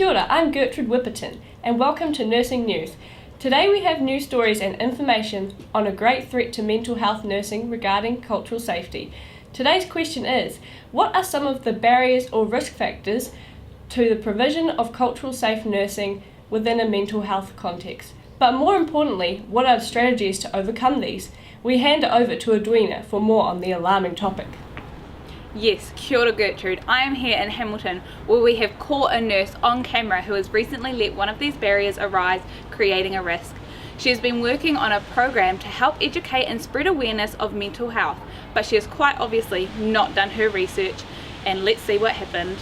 Kia ora, I'm Gurtrude Whipperton, and welcome to Nursing News. Today we have news stories and information on a great threat to mental health nursing regarding cultural safety. Today's question is, what are some of the barriers or risk factors to the provision of cultural safe nursing within a mental health context? But more importantly, what are the strategies to overcome these? We hand it over to Edwina for more on the alarming topic. Yes, Kia ora Gertrude. I am here in Hamilton where we have caught a nurse on camera who has recently let one of these barriers arise, creating a risk. She has been working on a program to help educate and spread awareness of mental health, but she has quite obviously not done her research, and let's see what happened.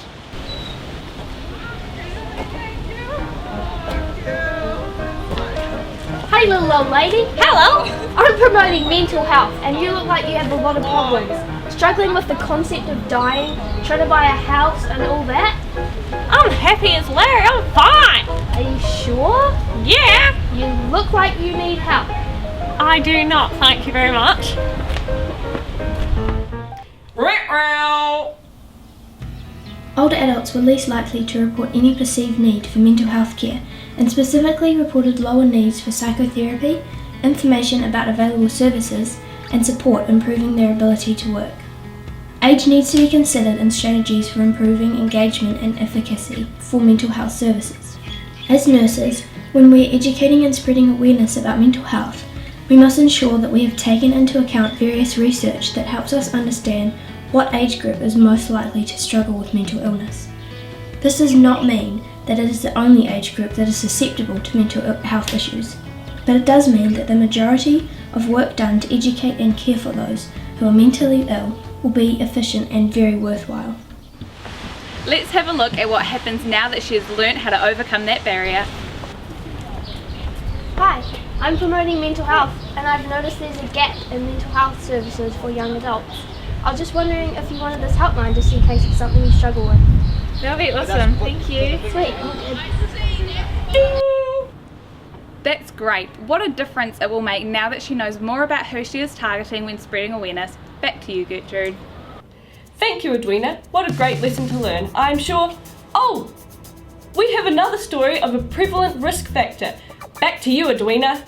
Hey little old lady. Hello! I'm promoting mental health and you look like you have a lot of problems. Struggling with the concept of dying, trying to buy a house and all that. I'm happy as Larry, I'm fine! Are you sure? Yeah! You look like you need help. I do not, thank you very much. Older adults were least likely to report any perceived need for mental health care and specifically reported lower needs for psychotherapy, information about available services, and support improving their ability to work. Age needs to be considered in strategies for improving engagement and efficacy for mental health services. As nurses, when we are educating and spreading awareness about mental health, we must ensure that we have taken into account various research that helps us understand what age group is most likely to struggle with mental illness. This does not mean that it is the only age group that is susceptible to mental health issues, but it does mean that the majority of work done to educate and care for those who are mentally ill will be efficient and very worthwhile. Let's have a look at what happens now that she has learnt how to overcome that barrier. Hi, I'm promoting mental health and I've noticed there's a gap in mental health services for young adults. I was just wondering if you wanted this helpline just in case it's something you struggle with. That'll be awesome, thank you. Sweet. That's great. What a difference it will make now that she knows more about who she is targeting when spreading awareness. Back to you, Gertrude. Thank you, Edwina. What a great lesson to learn. I'm sure... Oh! We have another story of a prevalent risk factor. Back to you, Edwina.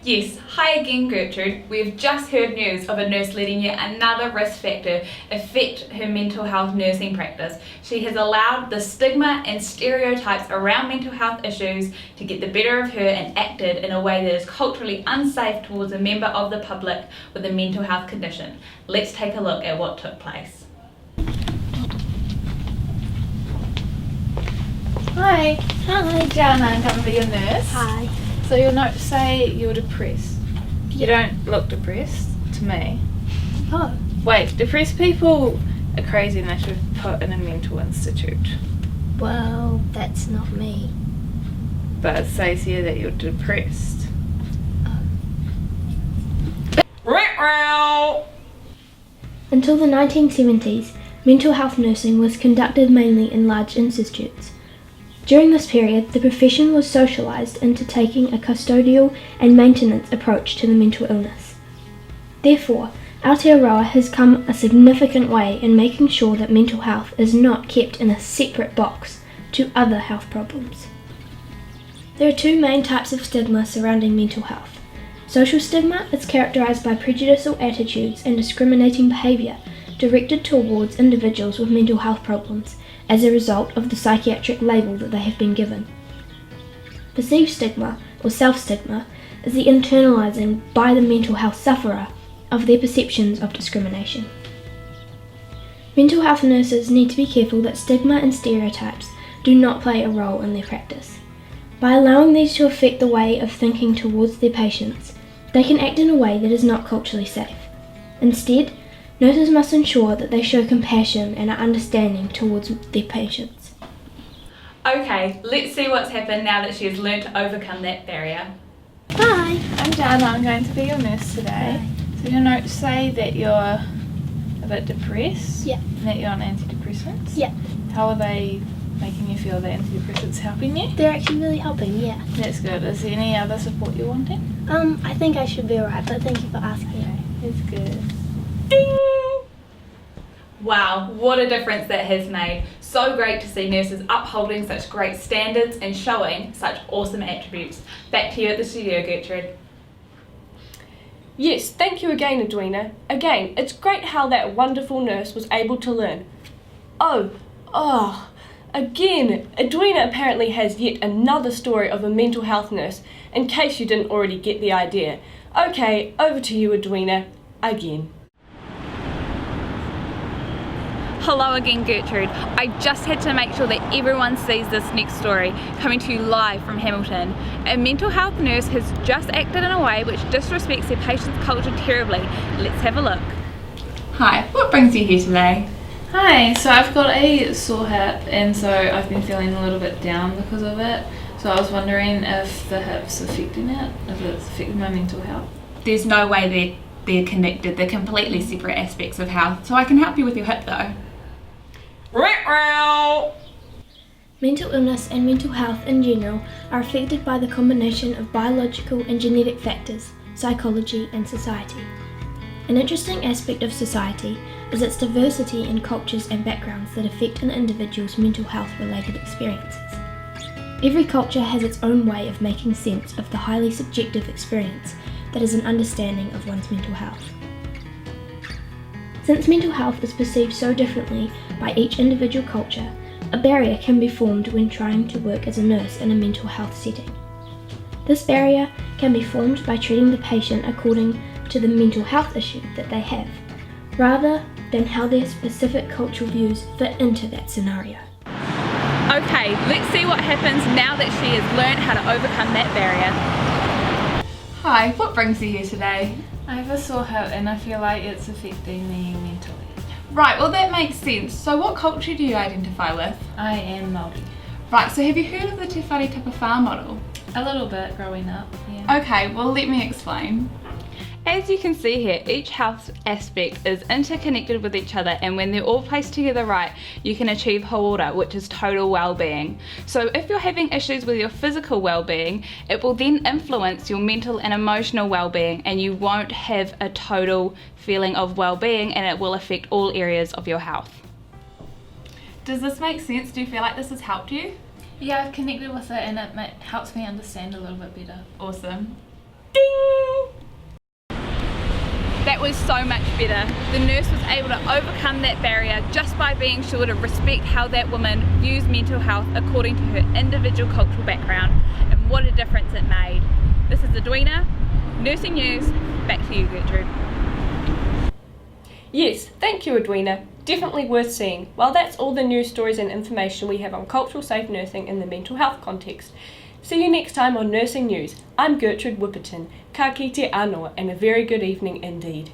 Yes, hi again Gertrude. We've just heard news of a nurse letting yet another risk factor affect her mental health nursing practice. She has allowed the stigma and stereotypes around mental health issues to get the better of her and acted in a way that is culturally unsafe towards a member of the public with a mental health condition. Let's take a look at what took place. Hi. Hi. Jana, I'm coming to be your nurse. Hi. So your notes say you're depressed. You don't look depressed to me. Oh. Wait, depressed people are crazy and they should be put in a mental institute. Well, that's not me. But it says here that you're depressed. Until the 1970s, mental health nursing was conducted mainly in large institutes. During this period, the profession was socialised into taking a custodial and maintenance approach to the mental illness. Therefore, Aotearoa has come a significant way in making sure that mental health is not kept in a separate box to other health problems. There are two main types of stigma surrounding mental health. Social stigma is characterised by prejudicial attitudes and discriminating behaviour directed towards individuals with mental health problems as a result of the psychiatric label that they have been given. Perceived stigma, or self-stigma, is the internalising by the mental health sufferer of their perceptions of discrimination. Mental health nurses need to be careful that stigma and stereotypes do not play a role in their practice. By allowing these to affect the way of thinking towards their patients, they can act in a way that is not culturally safe. Instead, nurses must ensure that they show compassion and are understanding towards their patients. Okay, let's see what's happened now that she has learnt to overcome that barrier. Hi. I'm Jana, I'm going to be your nurse today. Hi. So your notes say that you're a bit depressed. Yeah. And that you're on antidepressants. Yeah. How are they making you feel? The antidepressants helping you? They're actually really helping, yeah. That's good. Is there any other support you're wanting? I think I should be alright, but thank you for asking. That's good. Ding! Wow, what a difference that has made. so great to see nurses upholding such great standards and showing such awesome attributes. Back to you at the studio, Gertrude. Yes, thank you again, Edwina. Again, it's great how that wonderful nurse was able to learn. Again, Edwina apparently has yet another story of a mental health nurse, in case you didn't already get the idea. Okay, over to you, Edwina, again. Hello again, Gertrude. I just had to make sure that everyone sees this next story, coming to you live from Hamilton. A mental health nurse has just acted in a way which disrespects their patient's culture terribly. Let's have a look. Hi, what brings you here today? Hi, so I've got a sore hip and so I've been feeling a little bit down because of it. So I was wondering if the hip's affecting it, if it's affecting my mental health. There's no way they're connected. They're completely separate aspects of health. So I can help you with your hip though. Mental illness and mental health in general are affected by the combination of biological and genetic factors, psychology and society. An interesting aspect of society is its diversity in cultures and backgrounds that affect an individual's mental health related experiences. Every culture has its own way of making sense of the highly subjective experience that is an understanding of one's mental health. Since mental health is perceived so differently by each individual culture, a barrier can be formed when trying to work as a nurse in a mental health setting. This barrier can be formed by treating the patient according to the mental health issue that they have, rather than how their specific cultural views fit into that scenario. Okay, let's see what happens now that she has learned how to overcome that barrier. Hi, what brings you here today? I have a sore hip and I feel like it's affecting me mentally. Right, well that makes sense. So what culture do you identify with? I am Māori. Right, so have you heard of the Te Whare Tapa Whā model? A little bit growing up, yeah. Okay, well let me explain. As you can see here, each health aspect is interconnected with each other, and when they're all placed together right, you can achieve haora, which is total well-being. So if you're having issues with your physical well-being, it will then influence your mental and emotional well-being, and you won't have a total feeling of well-being, and it will affect all areas of your health. Does this make sense? Do you feel like this has helped you? Yeah, I've connected with it and it helps me understand a little bit better. Awesome. Ding! That was so much better. The nurse was able to overcome that barrier just by being sure to respect how that woman views mental health according to her individual cultural background, and what a difference it made. This is Edwina, Nursing News. Back to you, Gertrude. Yes, thank you, Edwina. Definitely worth seeing. Well, that's all the news stories and information we have on cultural safe nursing in the mental health context. See you next time on Nursing News. I'm Gertrude Whipperton. Ka kite anō, and a very good evening indeed.